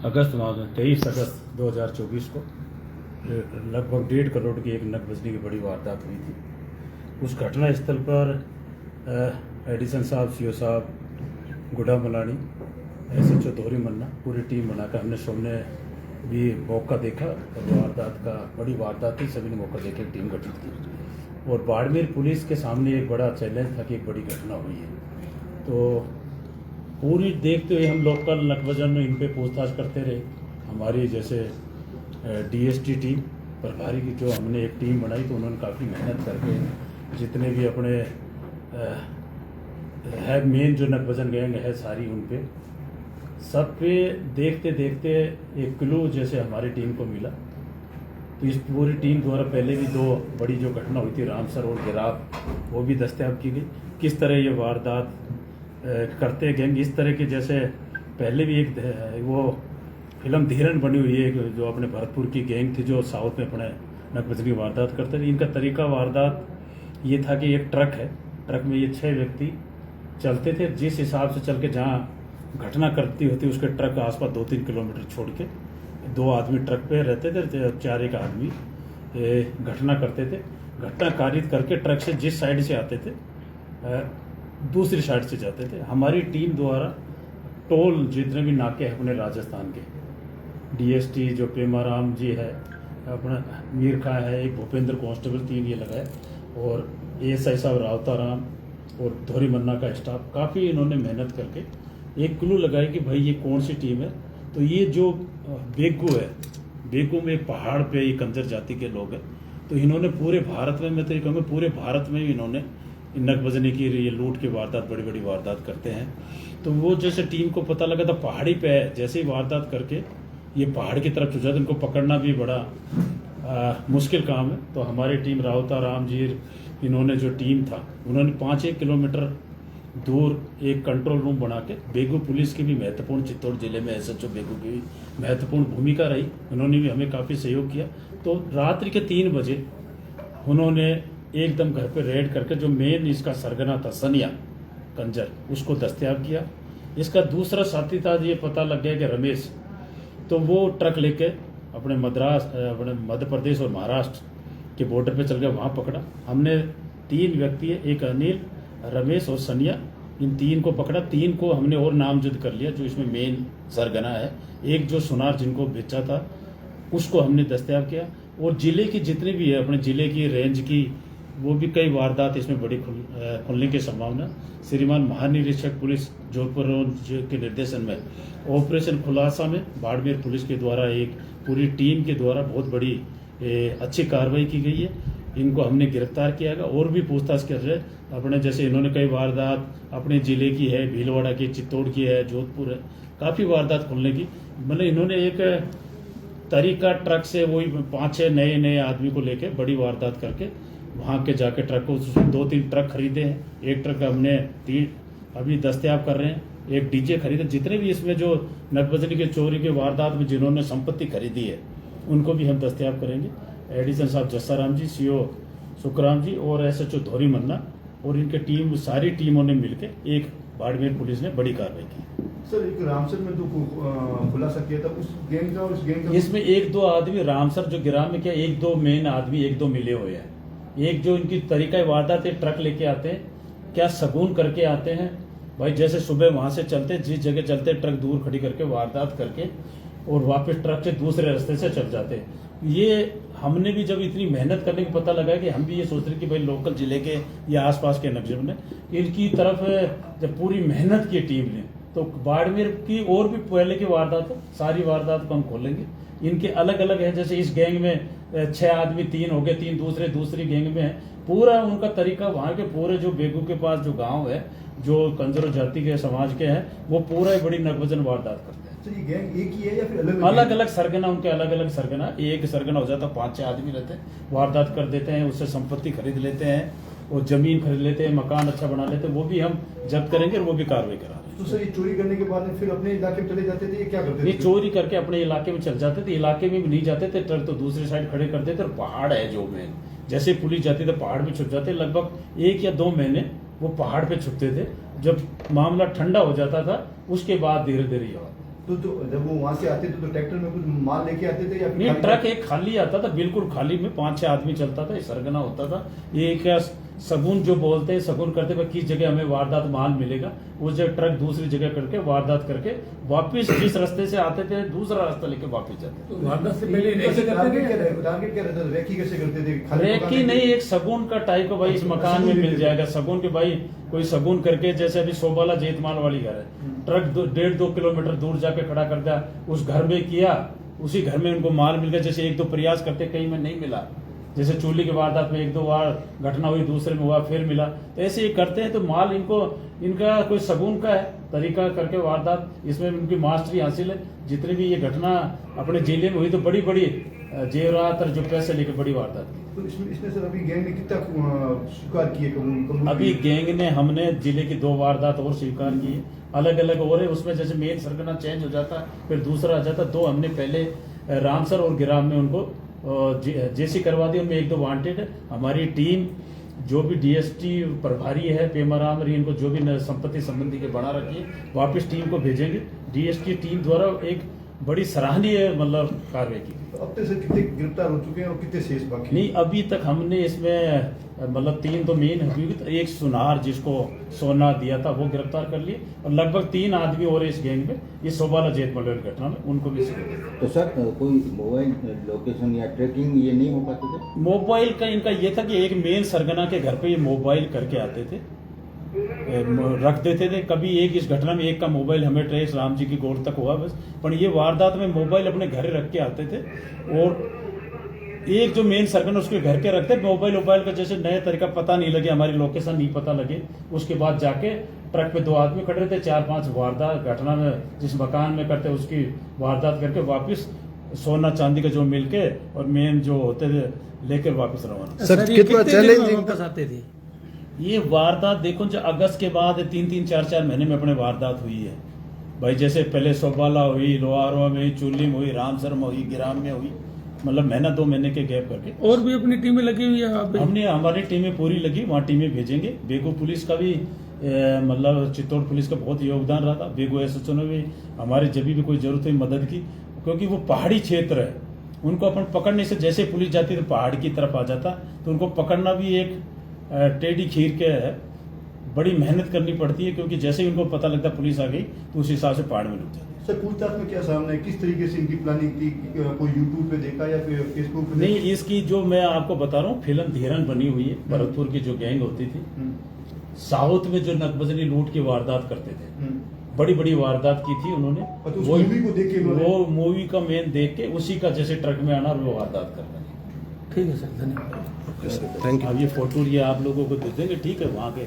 अगस्त माह में 23 अगस्त 2024 को लगभग 1.5 करोड़ की एक नकबजनी की बड़ी वारदात हुई थी। उस घटना स्थल पर एडिसन साहब, सीओ साहब, गुड्डा मलानी, SHO धोरी मन्ना, पूरी टीम बनाकर हमने सबने भी मौका देखा और वारदात का बड़ी वारदात थी, सभी ने मौका देकर टीम गठित की। और बाड़मेर पुलिस के सामने एक बड़ा चैलेंज था कि एक बड़ी घटना हुई है, तो पूरी देखते हुए हम लोकल नकबजन इन पे पूछताछ करते रहे। हमारी जैसे DST टीम प्रभारी की जो हमने एक टीम बनाई, तो उन्होंने काफ़ी मेहनत करके जितने भी अपने है मेन जो नकबजन गैंग है सारी, उन पे सब पे देखते देखते एक क्लू जैसे हमारी टीम को मिला। तो इस पूरी टीम द्वारा पहले भी 2 बड़ी जो घटना हुई थी रामसर और गिराव, वो भी दस्तयाब की गई। किस तरह ये वारदात करते गैंग, इस तरह के जैसे पहले भी एक वो फिल्म धीरन बनी हुई है जो अपने भरतपुर की गैंग थी जो साउथ में अपने नकबजनी वारदात करते थे। इनका तरीका वारदात ये था कि एक ट्रक है, ट्रक में ये 6 व्यक्ति चलते थे। जिस हिसाब से चल के जहाँ घटना करती होती उसके ट्रक आसपास 2-3 किलोमीटर छोड़ के 2 आदमी ट्रक पे रहते थे, 4 आदमी घटना करते थे। घटना कारित करके ट्रक से जिस साइड से आते थे दूसरी साइड से जाते थे। हमारी टीम द्वारा टोल जितने भी नाके हैं अपने राजस्थान के, DST जो पेमाराम जी है, अपना मीर खां है, एक भूपेंद्र कांस्टेबल, 3 ये लगाए, और ASI साहब रावताराम और धोरी मन्ना का स्टाफ, काफ़ी इन्होंने मेहनत करके एक क्लू लगाई कि भाई ये कौन सी टीम है। तो ये जो बेगू है, बेगू में एक पहाड़ पे ये कंजर जाति के लोग हैं। तो इन्होंने पूरे भारत में, मैं तो ये कहूँगा पूरे भारत में इन्होंने नकबजनी की ये लूट की वारदात, बड़ी बड़ी वारदात करते हैं। तो वो जैसे टीम को पता लगा था पहाड़ी पे है, जैसे ही वारदात करके ये पहाड़ की तरफ चल जाते, इनको पकड़ना भी बड़ा मुश्किल काम है। तो हमारी टीम रावता राम जी, इन्होंने जो टीम था, उन्होंने 5-1 किलोमीटर दूर एक कंट्रोल रूम बना के, बेगू पुलिस की भी महत्वपूर्ण, चित्तौड़ जिले में SHO बेगू की भी महत्वपूर्ण भूमिका रही, उन्होंने भी हमें काफ़ी सहयोग किया। तो रात्रि के 3 बजे उन्होंने एकदम घर पे रेड करके जो मेन इसका सरगना था सनिया कंजर, उसको दस्तयाब किया। इसका दूसरा साथी था, ये पता लग गया कि रमेश, तो वो ट्रक लेके अपने मध्य प्रदेश और महाराष्ट्र के बॉर्डर पे चल गया, वहाँ पकड़ा। हमने 3 व्यक्ति है, एक अनिल, रमेश और सनिया, इन 3 को पकड़ा। 3 को हमने और नामजद कर लिया जो इसमें मेन सरगना है। एक जो सुनार जिनको बेचा था उसको हमने दस्तयाब किया। और जिले की जितनी भी है, अपने जिले की रेंज की, वो भी कई वारदात इसमें बड़ी खुलने की संभावना। श्रीमान महानिरीक्षक पुलिस जोधपुर के निर्देशन में ऑपरेशन खुलासा में बाड़मेर पुलिस के द्वारा एक पूरी टीम के द्वारा बहुत बड़ी अच्छी कार्रवाई की गई है। इनको हमने गिरफ्तार किया गया और भी पूछताछ कर रहे हैं। अपने जैसे इन्होंने कई वारदात अपने जिले की है, भीलवाड़ा की, चित्तौड़ की है, जोधपुर है, काफ़ी वारदात खुलने की। मतलब इन्होंने एक तरीका ट्रक से वही 5-6 नए आदमी को लेके बड़ी वारदात करके वहाँ के जाके ट्रक को 2-3 ट्रक खरीदे हैं। एक ट्रक हमने 3 अभी दस्तयाब कर रहे हैं, एक DJ खरीदे। जितने भी इसमें जो नकबजनी के चोरी के वारदात में जिन्होंने संपत्ति खरीदी है उनको भी हम दस्तयाब करेंगे। एडिसन साहब जस्साराम जी, CO सुखराम जी और SHO धोरी मन्ना और इनके टीम, सारी टीमों ने मिलकर एक बाड़मेर पुलिस ने बड़ी कार्रवाई की। सर, एक रामसर में जो खुलासा किया था उस गैंग का और इस गैंग का, इसमें 1-2 आदमी रामसर जो गिराम में किया, 1-2 मेन आदमी 1-2 मिले हुए हैं। एक जो इनकी तरीका वारदात है, ट्रक लेके आते हैं, क्या शगुन करके आते हैं भाई, जैसे सुबह वहां से चलते, जिस जगह चलते ट्रक दूर खड़ी करके वारदात करके और वापस ट्रक से दूसरे रास्ते से चल जाते हैं। ये हमने भी जब इतनी मेहनत करने की पता लगा कि हम भी ये सोच रहे कि भाई लोकल जिले के या आसपास के नकजर ने इनकी तरफ जब पूरी मेहनत की टीम ने, तो बाड़मेर की और भी पहले की वारदात, सारी वारदात को हम खोलेंगे। इनके अलग अलग है, जैसे इस गैंग में 6 आदमी, 3 हो गए, 3 दूसरी गैंग में है। पूरा उनका तरीका वहाँ के पूरे जो बेगू के पास जो गांव है, जो कंजर जाति के समाज के हैं, वो पूरा बड़ी नकबजन वारदात करते हैं। तो ये गैंग एक ही है या फिर अलग अलग सरगना, उनके अलग अलग सरगना। एक सरगना हो जाता 5-6 आदमी रहते हैं, वारदात कर देते हैं, उससे संपत्ति खरीद लेते हैं और जमीन खरीद लेते हैं, मकान अच्छा बना लेते हैं। वो भी हम जब्त करेंगे और वो भी कार्रवाई करा रहे हैं। तो सर, ये चोरी करने के बाद में फिर अपने इलाके में चले जाते थे, ये क्या करते थे? ये चोरी करके अपने इलाके में चल जाते थे। इलाके में भी नहीं जाते थे, ट्रक तो दूसरी साइड खड़े कर देते। और पहाड़ है जो मेन, जैसे पुलिस जाती तो पहाड़ में छुप जाते। लगभग 1 या 2 महीने वो पहाड़ पे छुपते थे। जब मामला ठंडा हो जाता था उसके बाद धीरे धीरे ये तो जब वो वहाँ से आते थे तो ट्रैक्टर में कुछ माल लेके आते थे या फिर नहीं, खाली- ट्रक एक खाली आता था, बिल्कुल खाली में 5-6 आदमी चलता था, ये सरगना होता था। ये क्या सगुन जो बोलते हैं, सगुन करते हुए किस जगह हमें वारदात माल मिलेगा, उस जगह ट्रक दूसरी जगह करके वारदात करके वापस जिस रास्ते से आते थे दूसरा रास्ता लेके वापस जाते थे। तो वारदात से पहले कैसे रेकी करते थे? टारगेट क्या रहता था? रेकी कैसे करते थे? खाली रेकी पकाने नहीं, के- एक सगुन का टाइप का भाई इस मकान में मिल जाएगा। सगुन के भाई कोई सगुन करके, जैसे अभी सोबाला जेतमाल वाली घर है, ट्रक 1.5-2 किलोमीटर दूर जाके खड़ा कर दिया, उस घर में किया, उसी घर में उनको माल मिल गया। जैसे 1-2 प्रयास करते, कहीं में नहीं मिला, जैसे चूली के वारदात में 1-2 बार घटना हुई, दूसरे में हुआ फिर मिला, तो ऐसे ये करते हैं। तो माल इनका कोई सगुन का है तरीका करके वारदात, इसमें उनकी मास्टरी हासिल है। जितनी भी ये घटना अपने जिले में हुई तो बड़ी बड़ी जेवरात और जो पैसे लेके बड़ी वारदात की। तो इसमें सर अभी गैंग ने कितना स्वीकार किए? कबूल अभी किए? गैंग ने, हमने जिले की 2 वारदात और स्वीकार की है, अलग अलग हो रहे। उसमें जैसे मेन सरगना चेंज हो जाता फिर दूसरा आ जाता। 2 हमने पहले रामसर और गिराम में उनको जेसी करवा दी, उनमें 1-2 वांटेड है। हमारी टीम जो भी डीएसटी प्रभारी है पेमाराम, इनको जो भी संपत्ति संबंधी के बना रखी है, वापस टीम को भेजेंगे। डीएसटी टीम द्वारा एक बड़ी सराहनीय मतलब कार्रवाई की। तो अब तक से कितने गिरफ्तार हो चुके हैं और कितने शेष बाकी? नहीं, अभी तक हमने इसमें मतलब 3 तो मेन अभियुक्त, एक सुनार जिसको सोना दिया था वो गिरफ्तार कर लिए, और लगभग 3 आदमी और इस गैंग में, ये सोबाला जेतमल घटना में, उनको भी सिक्योरिटी। तो सर कोई मोबाइल लोकेशन या ट्रैकिंग ये नहीं हो पाते थे? मोबाइल का इनका ये था कि एक मेन सरगना के घर पे ये मोबाइल करके आते थे, रख देते थे। कभी एक इस घटना में एक का मोबाइल हमें ट्रेस राम जी की गोद तक हुआ बस, पर ये वारदात में मोबाइल अपने घर रख के आते थे। और एक जो मेन सर्कल उसके घर के रखते, मोबाइल का जैसे नया तरीका पता नहीं लगे, हमारी लोकेशन नहीं पता लगे, उसके बाद जाके ट्रक पे 2 आदमी खड़े थे, 4-5 वारदात घटना में जिस मकान में करते उसकी वारदात करके वापस सोना चांदी का जो मिलके और मेन जो होते थे लेकर वापस रवाना। सर, ये कितना कितने दिन में चैलेंजिंग वापस आते थे? ये वारदात देखो, जो अगस्त के बाद 3-3, 4-4 महीने में अपने वारदात हुई है भाई। जैसे पहले सोबाला हुई, लोहारवा में हुई, चुल्ली में हुई, रामसर में हुई, गिराम में हुई, मतलब महीना 2 महीने के गैप करके। और भी अपनी टीमें लगी हुई है आप? हमने, हमारी टीमें पूरी लगी, वहाँ टीमें भेजेंगे। बेगू पुलिस का भी मतलब चित्तौड़ पुलिस का बहुत योगदान रहा था। बेगू एसएचओ ने भी हमारी जब भी कोई जरूरत हुई मदद की, क्योंकि वो पहाड़ी क्षेत्र है, उनको अपन पकड़ने से, जैसे पुलिस जाती तो पहाड़ की तरफ आ जाता, तो उनको पकड़ना भी एक टेढ़ी खीर के है, बड़ी मेहनत करनी पड़ती है, क्योंकि जैसे ही उनको पता लगता पुलिस आ गई तो उस हिसाब से पहाड़ में लुक जाते। सर पूछताछ में क्या सामने है? किस तरीके से इनकी प्लानिंग थी? कोई यूट्यूब पे देखा या फिर फेसबुक पे नहीं, देखा? इसकी जो मैं आपको बता रहा हूँ फिल्म धीरन बनी हुई है। भरतपुर की जो गैंग होती थी, साउथ में जो नकबजनी लूट की वारदात करते थे, बड़ी बड़ी वारदात की थी उन्होंने। और तो उस मूवी को देख के उन्होंने- वो मूवी का मेन देख के उसी का जैसे ट्रक में आना और वो वारदात करना। ठीक है सर, धन्यवाद। Thank you. अब ये फोटो ये आप लोगों को दे देंगे, ठीक है, वहाँ के